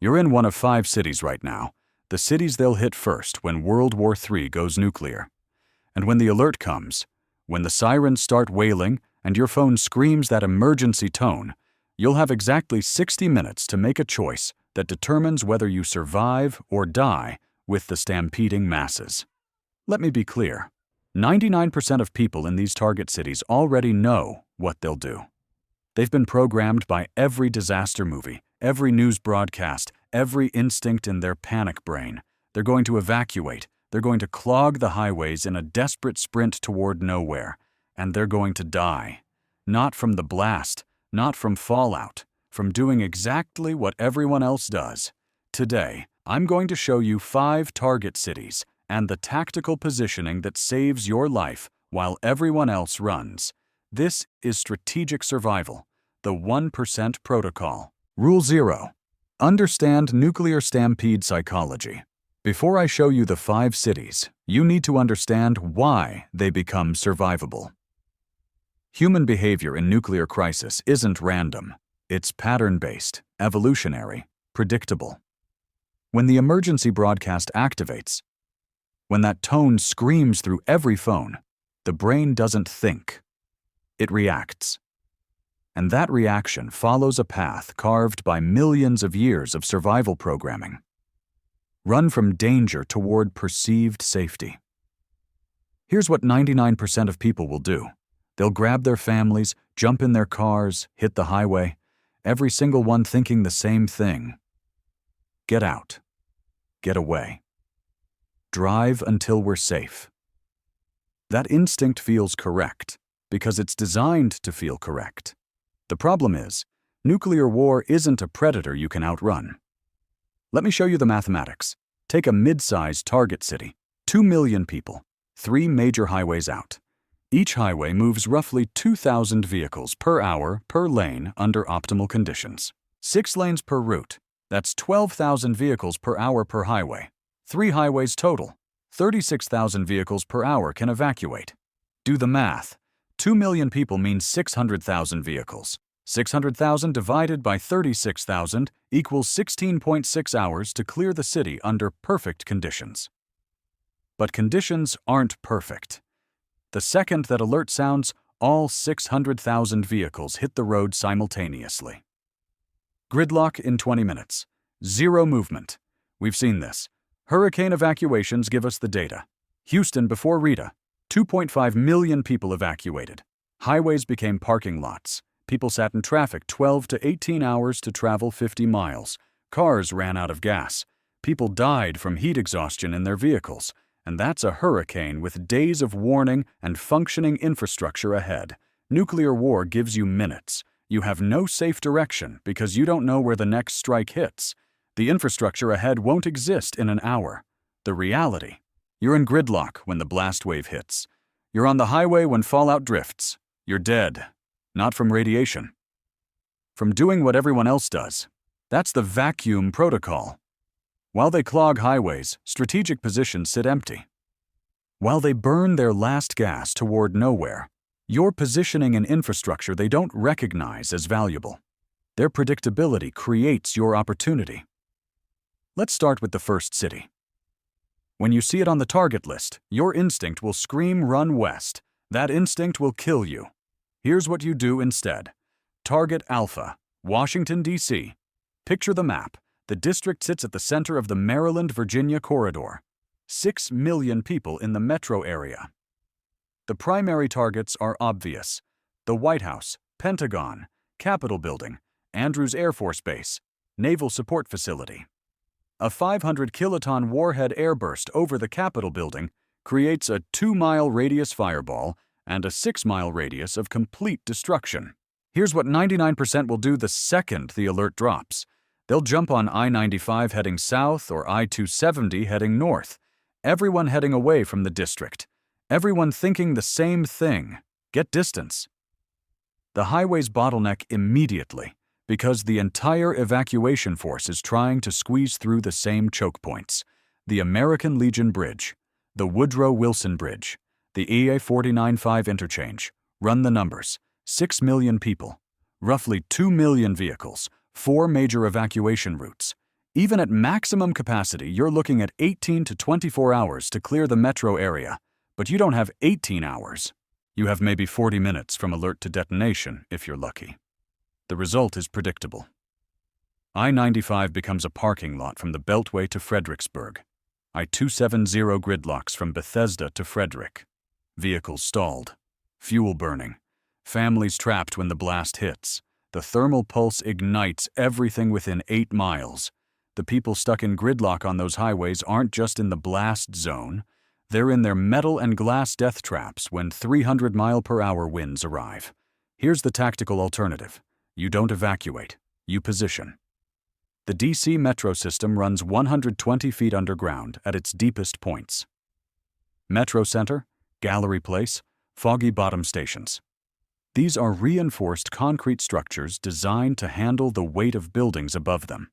You're in one of 5 cities right now, the cities they'll hit first when World War III goes nuclear. And when the alert comes, when the sirens start wailing and your phone screams that emergency tone, you'll have exactly 60 minutes to make a choice that determines whether you survive or die with the stampeding masses. Let me be clear. 99% of people in these target cities already know what they'll do. They've been programmed by every disaster movie, every news broadcast, every instinct in their panic brain. They're going to evacuate. They're going to clog the highways in a desperate sprint toward nowhere. And they're going to die. Not from the blast, not from fallout, from doing exactly what everyone else does. Today, I'm going to show you 5 target cities and the tactical positioning that saves your life while everyone else runs. This is strategic survival, the 1% protocol. Rule 0. Understand nuclear stampede psychology. Before I show you the 5 cities, you need to understand why they become survivable. Human behavior in nuclear crisis isn't random. It's pattern-based, evolutionary, predictable. When the emergency broadcast activates, when that tone screams through every phone, the brain doesn't think. It reacts. And that reaction follows a path carved by millions of years of survival programming. Run from danger toward perceived safety. Here's what 99% of people will do. They'll grab their families, jump in their cars, hit the highway, every single one thinking the same thing. Get out. Get away. Drive until we're safe. That instinct feels correct because it's designed to feel correct. The problem is, nuclear war isn't a predator you can outrun. Let me show you the mathematics. Take a mid-sized target city, 2 million people, 3 major highways out. Each highway moves roughly 2,000 vehicles per hour per lane under optimal conditions. 6 lanes per route. That's 12,000 vehicles per hour per highway. 3 highways total. 36,000 vehicles per hour can evacuate. Do the math. 2 million people means 600,000 vehicles. 600,000 divided by 36,000 equals 16.6 hours to clear the city under perfect conditions. But conditions aren't perfect. The second that alert sounds, all 600,000 vehicles hit the road simultaneously. Gridlock in 20 minutes. 0 movement. We've seen this. Hurricane evacuations give us the data. Houston before Rita. 2.5 million people evacuated. Highways became parking lots. People sat in traffic 12 to 18 hours to travel 50 miles. Cars ran out of gas. People died from heat exhaustion in their vehicles. And that's a hurricane with days of warning and functioning infrastructure ahead. Nuclear war gives you minutes. You have no safe direction because you don't know where the next strike hits. The infrastructure ahead won't exist in an hour. The reality: you're in gridlock when the blast wave hits. You're on the highway when fallout drifts. You're dead. Not from radiation. From doing what everyone else does. That's the vacuum protocol. While they clog highways, strategic positions sit empty. While they burn their last gas toward nowhere, you're positioning an infrastructure they don't recognize as valuable. Their predictability creates your opportunity. Let's start with the first city. When you see it on the target list, your instinct will scream run west. That instinct will kill you. Here's what you do instead. Target Alpha, Washington, D.C. Picture the map. The district sits at the center of the Maryland-Virginia corridor. 6 million people in the metro area. The primary targets are obvious. The White House, Pentagon, Capitol Building, Andrews Air Force Base, Naval Support Facility. A 500-kiloton warhead airburst over the Capitol Building creates a 2-mile radius fireball and a 6-mile radius of complete destruction. Here's what 99% will do the second the alert drops. They'll jump on I-95 heading south or I-270 heading north. Everyone heading away from the district. Everyone thinking the same thing. Get distance. The highways bottleneck immediately because the entire evacuation force is trying to squeeze through the same choke points. The American Legion Bridge, the Woodrow Wilson Bridge, the EA-49-5 interchange. Run the numbers. 6 million people, roughly 2 million vehicles, 4 major evacuation routes. Even at maximum capacity, you're looking at 18 to 24 hours to clear the metro area, but you don't have 18 hours. You have maybe 40 minutes from alert to detonation, if you're lucky. The result is predictable. I-95 becomes a parking lot from the Beltway to Fredericksburg. I-270 gridlocks from Bethesda to Frederick. Vehicles stalled. Fuel burning. Families trapped when the blast hits. The thermal pulse ignites everything within 8 miles. The people stuck in gridlock on those highways aren't just in the blast zone. They're in their metal and glass death traps when 300-mile-per-hour winds arrive. Here's the tactical alternative. You don't evacuate. You position. The DC metro system runs 120 feet underground at its deepest points. Metro Center, Gallery Place, Foggy Bottom stations. These are reinforced concrete structures designed to handle the weight of buildings above them.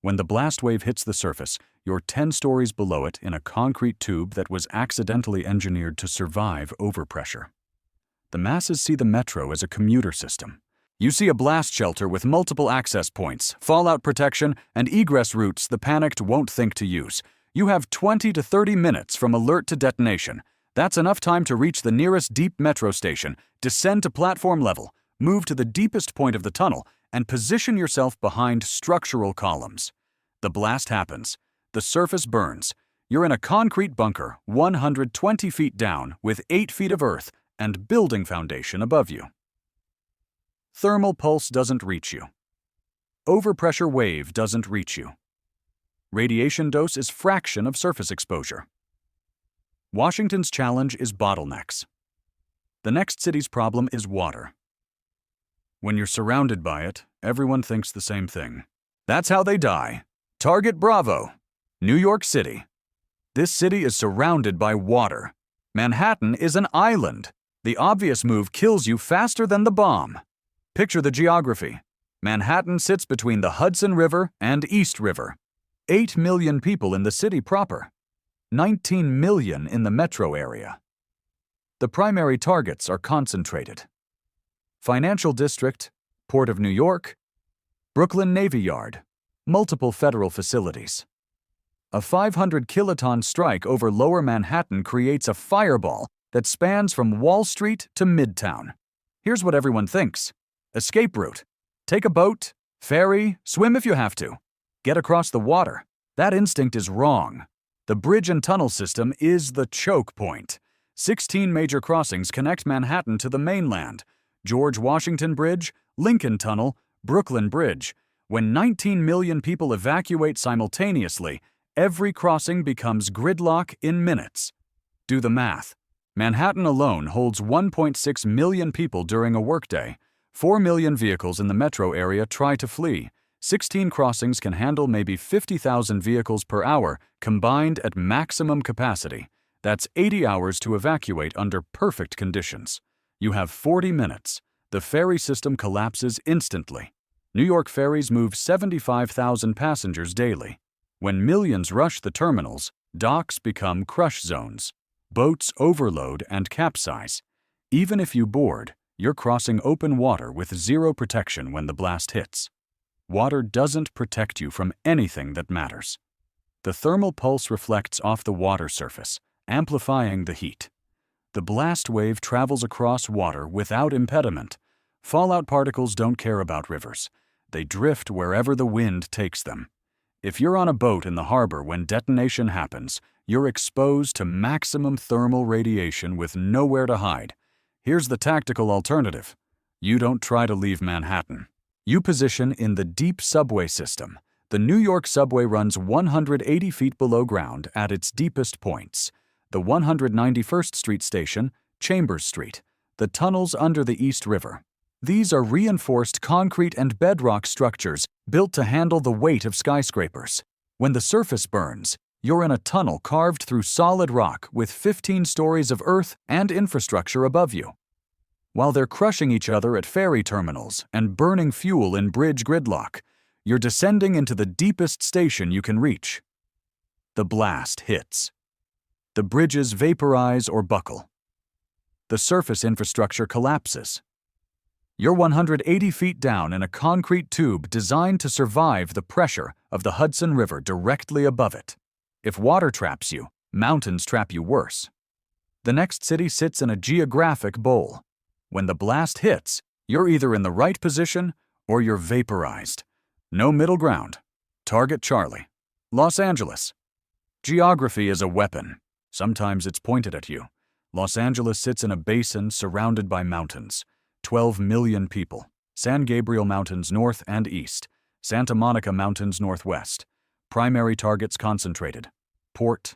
When the blast wave hits the surface, you're 10 stories below it in a concrete tube that was accidentally engineered to survive overpressure. The masses see the metro as a commuter system. You see a blast shelter with multiple access points, fallout protection, and egress routes the panicked won't think to use. You have 20 to 30 minutes from alert to detonation. That's enough time to reach the nearest deep metro station, descend to platform level, move to the deepest point of the tunnel, and position yourself behind structural columns. The blast happens. The surface burns. You're in a concrete bunker 120 feet down with 8 feet of earth and building foundation above you. Thermal pulse doesn't reach you. Overpressure wave doesn't reach you. Radiation dose is fraction of surface exposure. Washington's challenge is bottlenecks. The next city's problem is water. When you're surrounded by it, everyone thinks the same thing. That's how they die. Target Bravo, New York City. This city is surrounded by water. Manhattan is an island. The obvious move kills you faster than the bomb. Picture the geography. Manhattan sits between the Hudson River and East River. 8 million people in the city proper. 19 million in the metro area. The primary targets are concentrated. Financial District, Port of New York, Brooklyn Navy Yard, multiple federal facilities. A 500 kiloton strike over Lower Manhattan creates a fireball that spans from Wall Street to Midtown. Here's what everyone thinks. Escape route. Take a boat, ferry, swim if you have to. Get across the water. That instinct is wrong. The bridge and tunnel system is the choke point. 16 major crossings connect Manhattan to the mainland. George Washington Bridge, Lincoln Tunnel, Brooklyn Bridge. When 19 million people evacuate simultaneously, every crossing becomes gridlock in minutes. Do the math. Manhattan alone holds 1.6 million people during a workday. 4 million vehicles in the metro area try to flee. 16 crossings can handle maybe 50,000 vehicles per hour combined at maximum capacity. That's 80 hours to evacuate under perfect conditions. You have 40 minutes. The ferry system collapses instantly. New York ferries move 75,000 passengers daily. When millions rush the terminals, docks become crush zones. Boats overload and capsize. Even if you board, you're crossing open water with zero protection when the blast hits. Water doesn't protect you from anything that matters. The thermal pulse reflects off the water surface, amplifying the heat. The blast wave travels across water without impediment. Fallout particles don't care about rivers. They drift wherever the wind takes them. If you're on a boat in the harbor when detonation happens, you're exposed to maximum thermal radiation with nowhere to hide. Here's the tactical alternative. You don't try to leave Manhattan. You position in the deep subway system. The New York subway runs 180 feet below ground at its deepest points. The 191st Street station, Chambers Street, the tunnels under the East River. These are reinforced concrete and bedrock structures built to handle the weight of skyscrapers. When the surface burns, you're in a tunnel carved through solid rock with 15 stories of earth and infrastructure above you. While they're crushing each other at ferry terminals and burning fuel in bridge gridlock, you're descending into the deepest station you can reach. The blast hits. The bridges vaporize or buckle. The surface infrastructure collapses. You're 180 feet down in a concrete tube designed to survive the pressure of the Hudson River directly above it. If water traps you, mountains trap you worse. The next city sits in a geographic bowl. When the blast hits, you're either in the right position or you're vaporized. No middle ground. Target Charlie. Los Angeles. Geography is a weapon. Sometimes it's pointed at you. Los Angeles sits in a basin surrounded by mountains. 12 million people. San Gabriel Mountains north and east. Santa Monica Mountains northwest. Primary targets concentrated. Port,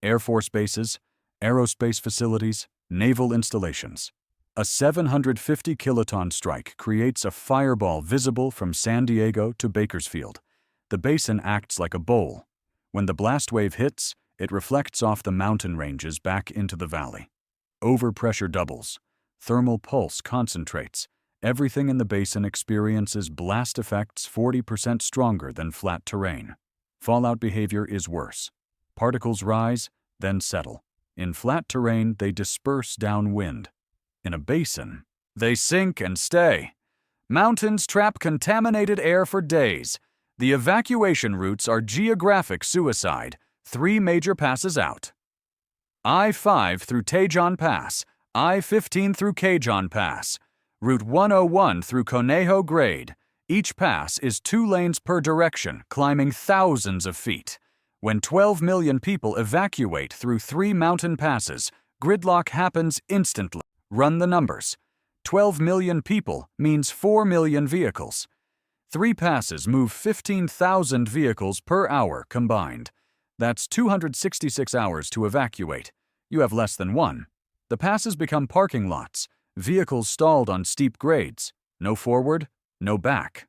Air Force bases, aerospace facilities, naval installations. A 750 kiloton strike creates a fireball visible from San Diego to Bakersfield. The basin acts like a bowl. When the blast wave hits, it reflects off the mountain ranges back into the valley. Overpressure doubles. Thermal pulse concentrates. Everything in the basin experiences blast effects 40% stronger than flat terrain. Fallout behavior is worse. Particles rise, then settle. In flat terrain, they disperse downwind. In a basin, they sink and stay. Mountains trap contaminated air for days. The evacuation routes are geographic suicide. 3 major passes out. I-5 through Tejon Pass, I-15 through Cajon Pass, Route 101 through Conejo Grade. Each pass is 2 lanes per direction, climbing thousands of feet. When 12 million people evacuate through 3 mountain passes, gridlock happens instantly. Run the numbers. 12 million people means 4 million vehicles. 3 passes move 15,000 vehicles per hour combined. That's 266 hours to evacuate. You have less than 1. The passes become parking lots, vehicles stalled on steep grades. No forward, no back.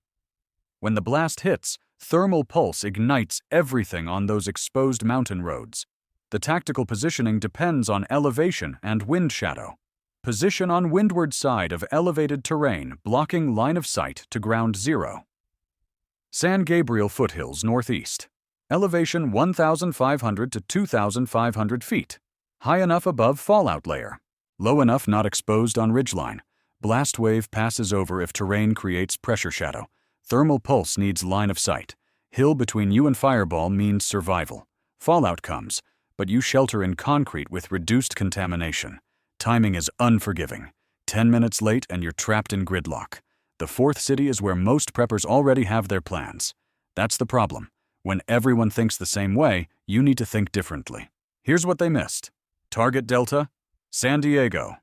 When the blast hits, thermal pulse ignites everything on those exposed mountain roads. The tactical positioning depends on elevation and wind shadow. Position on windward side of elevated terrain, blocking line of sight to ground zero. San Gabriel foothills northeast. Elevation 1,500 to 2,500 feet. High enough above fallout layer. Low enough not exposed on ridgeline. Blast wave passes over if terrain creates pressure shadow. Thermal pulse needs line of sight. Hill between you and fireball means survival. Fallout comes, but you shelter in concrete with reduced contamination. Timing is unforgiving. 10 minutes late and you're trapped in gridlock. The 4th city is where most preppers already have their plans. That's the problem. When everyone thinks the same way, you need to think differently. Here's what they missed. Target Delta, San Diego.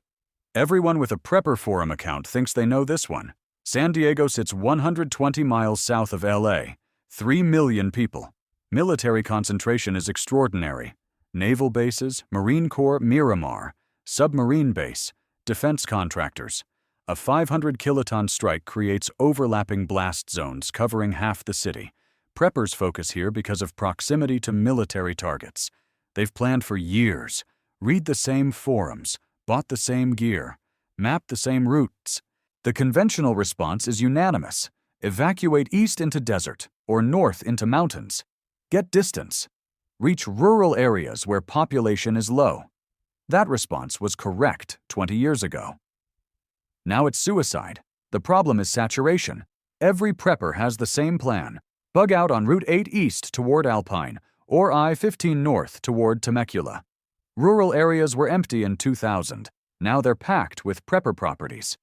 Everyone with a Prepper Forum account thinks they know this one. San Diego sits 120 miles south of LA. 3 million people. Military concentration is extraordinary. Naval bases, Marine Corps Miramar, submarine base, defense contractors. A 500 kiloton strike creates overlapping blast zones covering half the city. Preppers focus here because of proximity to military targets. They've planned for years. Read the same forums, bought the same gear, mapped the same routes. The conventional response is unanimous. Evacuate east into desert or north into mountains. Get distance. Reach rural areas where population is low. That response was correct 20 years ago. Now it's suicide. The problem is saturation. Every prepper has the same plan. Bug out on Route 8 east toward Alpine or I-15 north toward Temecula. Rural areas were empty in 2000. Now they're packed with prepper properties.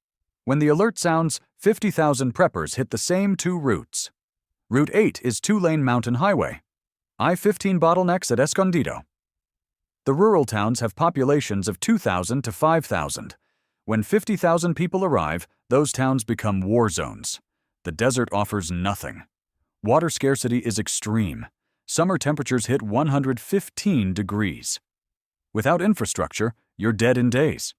When the alert sounds, 50,000 preppers hit the same 2 routes. Route 8 is 2-lane mountain highway. I-15 bottlenecks at Escondido. The rural towns have populations of 2,000 to 5,000. When 50,000 people arrive, those towns become war zones. The desert offers nothing. Water scarcity is extreme. Summer temperatures hit 115 degrees. Without infrastructure, you're dead in days.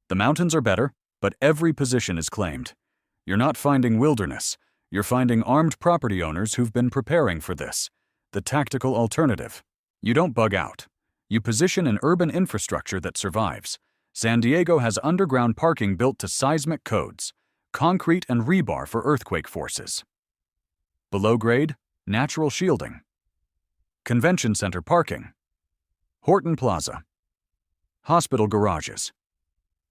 The mountains are better, but every position is claimed. You're not finding wilderness. You're finding armed property owners who've been preparing for this. The tactical alternative. You don't bug out. You position an urban infrastructure that survives. San Diego has underground parking built to seismic codes, concrete and rebar for earthquake forces. Below grade, natural shielding. Convention center parking. Horton Plaza. Hospital garages.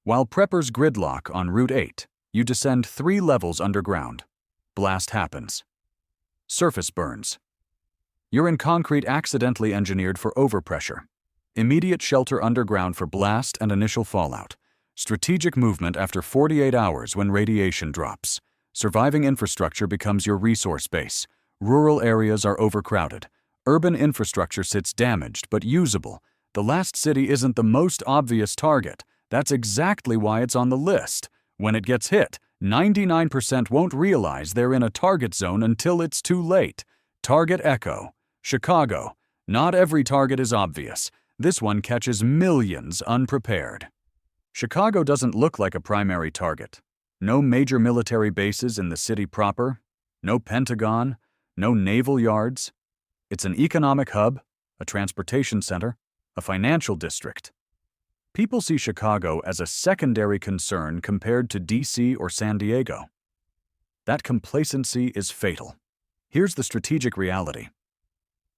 While preppers gridlock on Route 8, You descend 3 levels underground. Blast happens. Surface burns. You're in concrete accidentally engineered for overpressure. Immediate shelter underground for blast and initial fallout. Strategic movement after 48 hours when radiation drops. Surviving infrastructure becomes your resource base. Rural areas are overcrowded. Urban infrastructure sits damaged but usable. The last city isn't the most obvious target. That's exactly why it's on the list. When it gets hit, 99% won't realize they're in a target zone until it's too late. Target Echo. Chicago. Not every target is obvious. This one catches millions unprepared. Chicago doesn't look like a primary target. No major military bases in the city proper. No Pentagon. No naval yards. It's an economic hub, a transportation center, a financial district. People see Chicago as a secondary concern compared to DC or San Diego. That complacency is fatal. Here's the strategic reality.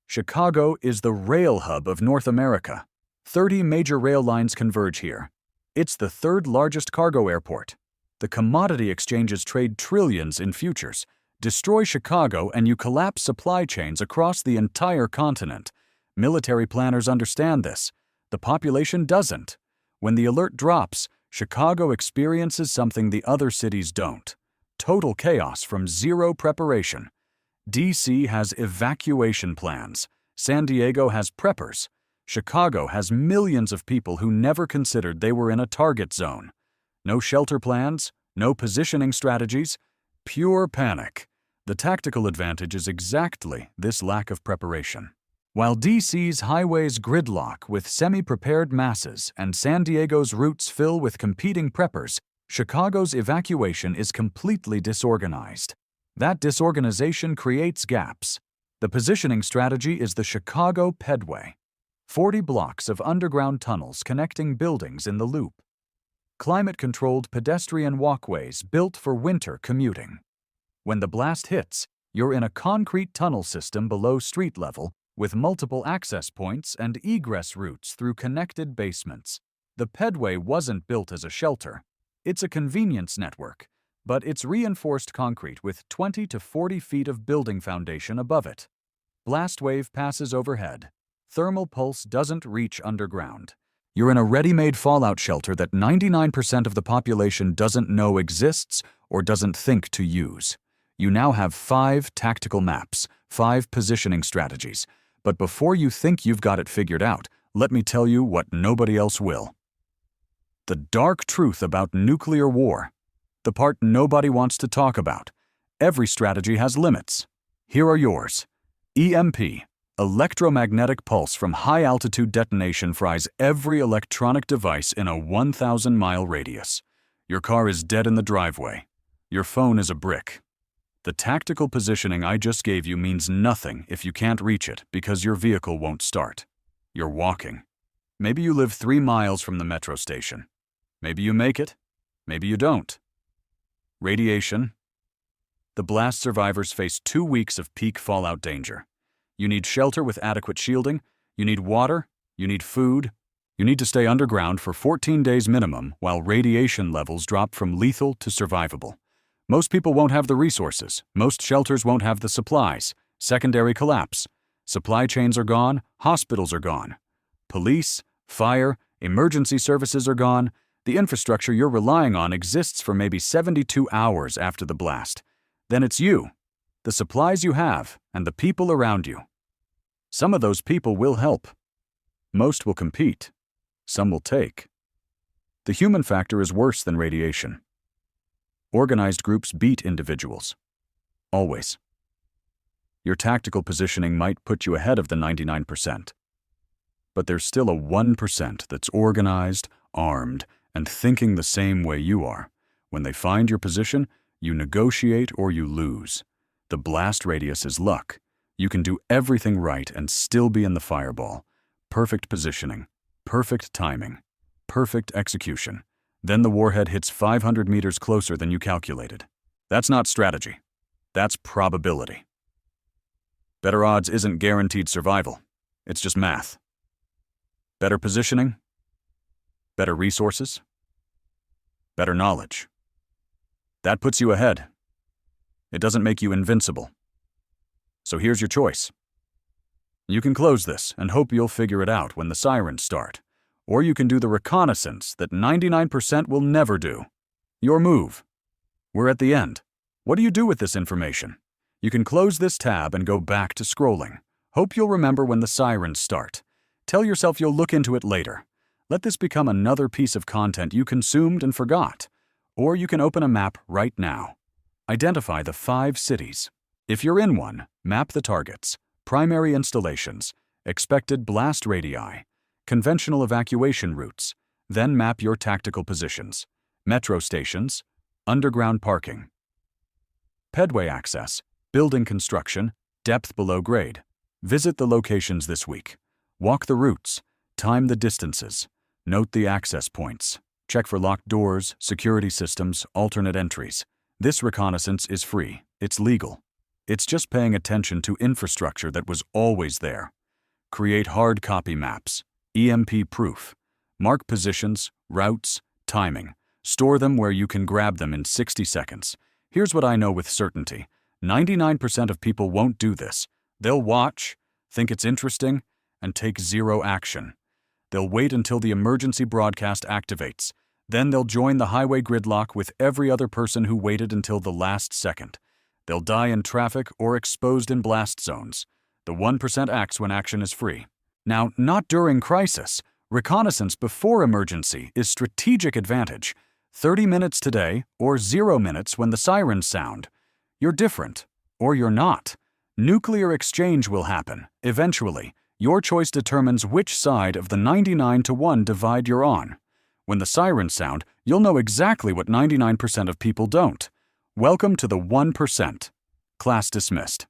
Chicago is the rail hub of North America. 30 major rail lines converge here. It's the third largest cargo airport. The commodity exchanges trade trillions in futures. Destroy Chicago and you collapse supply chains across the entire continent. Military planners understand this. The population doesn't. When the alert drops, Chicago experiences something the other cities don't. Total chaos from zero preparation. DC has evacuation plans. San Diego has preppers. Chicago has millions of people who never considered they were in a target zone. No shelter plans, no positioning strategies, pure panic. The tactical advantage is exactly this lack of preparation. While DC's highways gridlock with semi-prepared masses and San Diego's routes fill with competing preppers, Chicago's evacuation is completely disorganized. That disorganization creates gaps. The positioning strategy is the Chicago Pedway. 40 blocks of underground tunnels connecting buildings in the loop. Climate-controlled pedestrian walkways built for winter commuting. When the blast hits, you're in a concrete tunnel system below street level with multiple access points and egress routes through connected basements. The Pedway wasn't built as a shelter. It's a convenience network, but it's reinforced concrete with 20 to 40 feet of building foundation above it. Blast wave passes overhead. Thermal pulse doesn't reach underground. You're in a ready-made fallout shelter that 99% of the population doesn't know exists or doesn't think to use. You now have 5 tactical maps, 5 positioning strategies. But before you think you've got it figured out, let me tell you what nobody else will. The dark truth about nuclear war. The part nobody wants to talk about. Every strategy has limits. Here are yours. EMP, electromagnetic pulse from high-altitude detonation fries every electronic device in a 1,000-mile radius. Your car is dead in the driveway. Your phone is a brick. The tactical positioning I just gave you means nothing if you can't reach it because your vehicle won't start. You're walking. Maybe you live 3 miles from the metro station. Maybe you make it. Maybe you don't. Radiation. The blast survivors face 2 weeks of peak fallout danger. You need shelter with adequate shielding. You need water. You need food. You need to stay underground for 14 days minimum while radiation levels drop from lethal to survivable. Most people won't have the resources. Most shelters won't have the supplies. Secondary collapse. Supply chains are gone. Hospitals are gone. Police, fire, emergency services are gone. The infrastructure you're relying on exists for maybe 72 hours after the blast. Then it's you, the supplies you have, and the people around you. Some of those people will help. Most will compete. Some will take. The human factor is worse than radiation. Organized groups beat individuals. Always. Your tactical positioning might put you ahead of the 99%. But there's still a 1% that's organized, armed, and thinking the same way you are. When they find your position, you negotiate or you lose. The blast radius is luck. You can do everything right and still be in the fireball. Perfect positioning, perfect timing, perfect execution. Then the warhead hits 500 meters closer than you calculated. That's not strategy. That's probability. Better odds isn't guaranteed survival. It's just math. Better positioning, better resources, better knowledge. That puts you ahead. It doesn't make you invincible. So here's your choice. You can close this and hope you'll figure it out when the sirens start. Or you can do the reconnaissance that 99% will never do. Your move. We're at the end. What do you do with this information? You can close this tab and go back to scrolling. Hope you'll remember when the sirens start. Tell yourself you'll look into it later. Let this become another piece of content you consumed and forgot. Or you can open a map right now. Identify the 5 cities. If you're in one, map the targets, primary installations, expected blast radii, conventional evacuation routes, then map your tactical positions, metro stations, underground parking, pedway access, building construction, depth below grade. Visit the locations this week. Walk the routes, time the distances, note the access points, check for locked doors, security systems, alternate entries. This reconnaissance is free. It's legal. It's just paying attention to infrastructure that was always there. Create hard copy maps, EMP proof. Mark positions, routes, timing. Store them where you can grab them in 60 seconds. Here's what I know with certainty. 99% of people won't do this. They'll watch, think it's interesting, and take zero action. They'll wait until the emergency broadcast activates. Then they'll join the highway gridlock with every other person who waited until the last second. They'll die in traffic or exposed in blast zones. The 1% acts when action is free. Now, not during crisis. Reconnaissance before emergency is strategic advantage. 30 minutes today or 0 minutes when the sirens sound. You're different, or you're not. Nuclear exchange will happen, eventually. Your choice determines which side of the 99-to-1 divide you're on. When the sirens sound, you'll know exactly what 99% of people don't. Welcome to the 1%. Class dismissed.